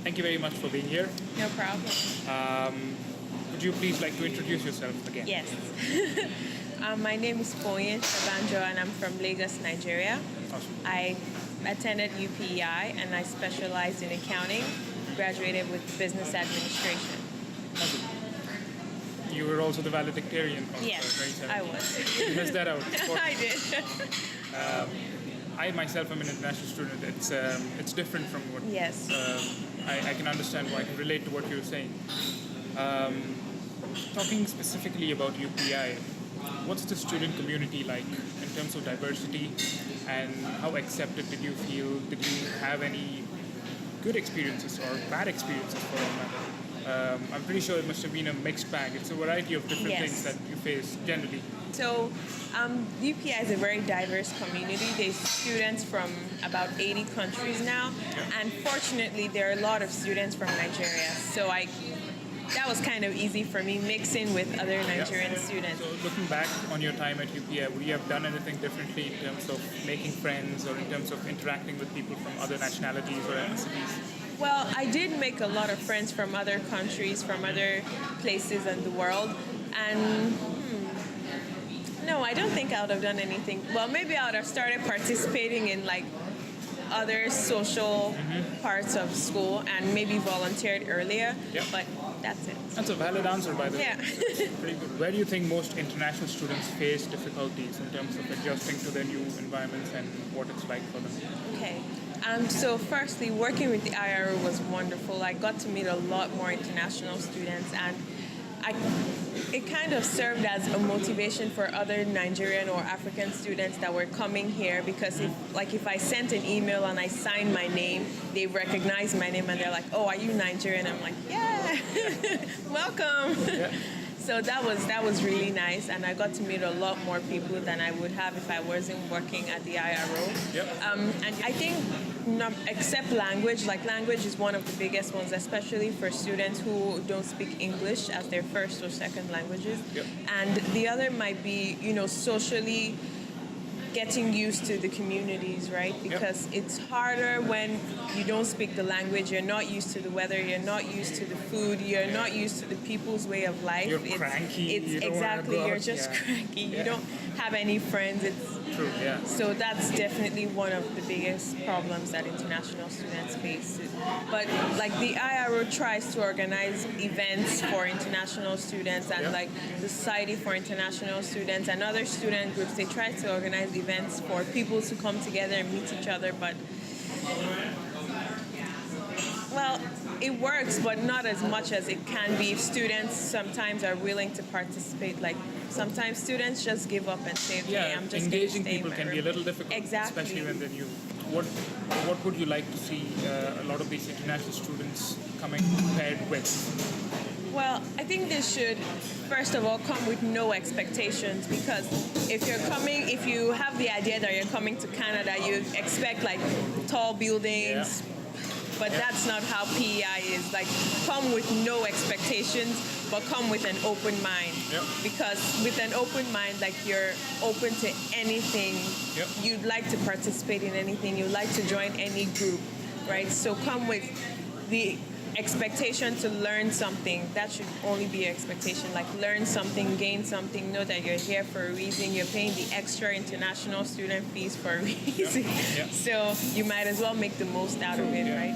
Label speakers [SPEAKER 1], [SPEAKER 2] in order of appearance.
[SPEAKER 1] Thank you very much for being here.
[SPEAKER 2] No problem.
[SPEAKER 1] Would you please like to introduce yourself again?
[SPEAKER 2] Yes. My name is Foyin Senbanjo and I'm from Lagos, Nigeria.
[SPEAKER 1] Awesome.
[SPEAKER 2] I attended UPEI and I specialized in accounting, graduated with business administration.
[SPEAKER 1] Awesome. You were also the valedictorian of
[SPEAKER 2] Yes,
[SPEAKER 1] 27.
[SPEAKER 2] I was.
[SPEAKER 1] You missed that out.
[SPEAKER 2] I did.
[SPEAKER 1] I myself am an international student. It's different from what.
[SPEAKER 2] Yes.
[SPEAKER 1] I can understand why I can relate to what you're saying. Talking specifically about UPI, what's the student community like in terms of diversity, and how accepted did you feel? Did you have any good experiences or bad experiences for that matter? I'm pretty sure it must have been a mixed bag. It's a variety of different
[SPEAKER 2] Yes.
[SPEAKER 1] things that you face generally.
[SPEAKER 2] So, UPI is a very diverse community. There's students from about 80 countries now, and fortunately, there are a lot of students from Nigeria. So that was kind of easy for me, mixing with other Nigerian students.
[SPEAKER 1] So looking back on your time at UPI, would you have done anything differently in terms of making friends or in terms of interacting with people from other nationalities or ethnicities?
[SPEAKER 2] Well, I did make a lot of friends from other countries, from other places in the world, and no, I don't think I would have done anything. Well, maybe I would have started participating in like other social parts of school and maybe volunteered earlier, but that's it.
[SPEAKER 1] That's a valid answer, by the way.
[SPEAKER 2] Yeah.
[SPEAKER 1] Pretty good. Where do you think most international students face difficulties in terms of adjusting to their new environments and what it's like for them?
[SPEAKER 2] Okay. So firstly, working with the IRO was wonderful. I got to meet a lot more international students, and it kind of served as a motivation for other Nigerian or African students that were coming here, because if I sent an email and I signed my name, they recognize my name and they're like, "Oh, are you Nigerian?" I'm like, "Yeah, welcome."
[SPEAKER 1] Yeah.
[SPEAKER 2] So that was really nice, and I got to meet a lot more people than I would have if I wasn't working at the IRO.
[SPEAKER 1] Yep.
[SPEAKER 2] And I think except language, like language is one of the biggest ones, especially for students who don't speak English as their first or second languages.
[SPEAKER 1] Yep.
[SPEAKER 2] And the other might be, socially getting used to the communities, right? Because it's harder when you don't speak the language, you're not used to the weather, you're not used to the food, you're not used to the people's way of life.
[SPEAKER 1] You're cranky.
[SPEAKER 2] It's
[SPEAKER 1] you don't
[SPEAKER 2] exactly,
[SPEAKER 1] wanna go
[SPEAKER 2] you're
[SPEAKER 1] out.
[SPEAKER 2] just cranky. You don't have any friends. It's
[SPEAKER 1] True, yeah.
[SPEAKER 2] So that's definitely one of the biggest problems that international students face. But like the IRO tries to organize events for international students, and like the Society for International Students and other student groups, they try to organize events for people to come together and meet each other, but well, it works, but not as much as it can be if students sometimes are willing to participate. Like sometimes students just give up and say, "Okay, I'm just
[SPEAKER 1] engaging
[SPEAKER 2] gonna stay
[SPEAKER 1] people
[SPEAKER 2] in my
[SPEAKER 1] can be a
[SPEAKER 2] room."
[SPEAKER 1] little difficult,
[SPEAKER 2] Exactly.
[SPEAKER 1] especially when they're new. What would you like to see a lot of these international students coming prepared with?
[SPEAKER 2] Well, I think they should, first of all, come with no expectations, because if you have the idea that you're coming to Canada, you expect like tall buildings, but that's not how PEI is. Like, come with no expectations, but come with an open mind. Because with an open mind, like you're open to anything. You'd like to participate in anything. You'd like to join any group, right? So come with the expectation to learn something. That should only be your expectation. Like learn something, gain something, know that you're here for a reason. You're paying the extra international student fees for a reason. So you might as well make the most out of it, right?